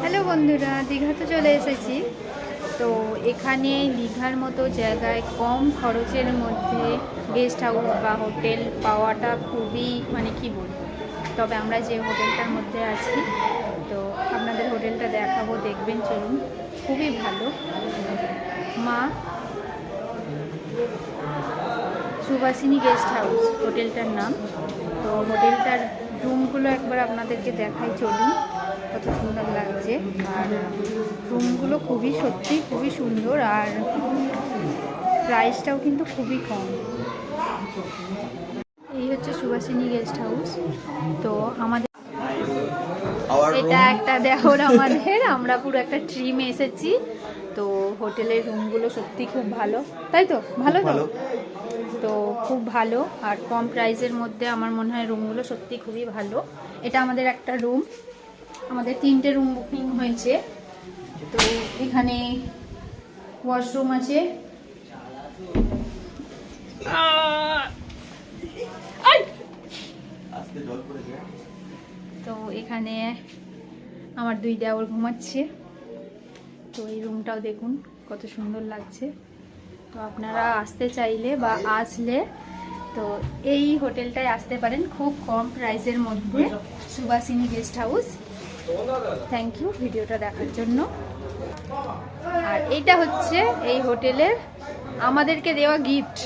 Hello বন্ধুরা, দীঘাতে চলে এসেছি। তো এখানে দীঘার মতো জায়গায় কম খরচের মধ্যে গেস্ট হাউস বা হোটেল পাওয়াটা খুবই কি বলবো। তবে আমরা যে হোটেলটার মধ্যে আছি, তো আপনাদের হোটেলটা দেখাবো, দেখবেন, চলুন। খুবই ভালো। মা সুভাষিনী গেস্ট হাউস হোটেলটার নাম। তো হোটেলটার রুমগুলো একবার আপনাদেরকে দেখাই, চলুন। কত সুন্দর লাগছে। আর রুমগুলো সত্যি খুবই সুন্দর, আর প্রাইসটাও কিন্তু খুবই কম। এই হচ্ছে সুভাষিনী গেস্ট হাউস। তো আমাদের এটা একটা দেওর আমাদের, আমরা পুরো একটা ট্রিমে এসেছি। তো হোটেলের রুমগুলো সত্যি খুব ভালো, তাই তো? ভালো তো? তো খুব ভালো, আর কম প্রাইসের মধ্যে আমার মনে হয় রুমগুলো সত্যি খুবই ভালো। এটা আমাদের একটা রুম, আমাদের 3টে রুম বুকিং হয়েছে। তো এখানে ওয়াশরুম আছে, তো এখানে আমার 2 দেওর ঘুমাচ্ছে। তো এই রুমটাও দেখুন কত সুন্দর লাগছে। তো আপনারা আসতে চাইলে বা আসলে তো এই হোটেলটায় আসতে পারেন খুব কম প্রাইসের মধ্যে, Subhashini guest house. Thank you ভিডিওটা দেখার জন্য। আর এটা হচ্ছে এই হোটেলের আমাদেরকে দেওয়া গিফট।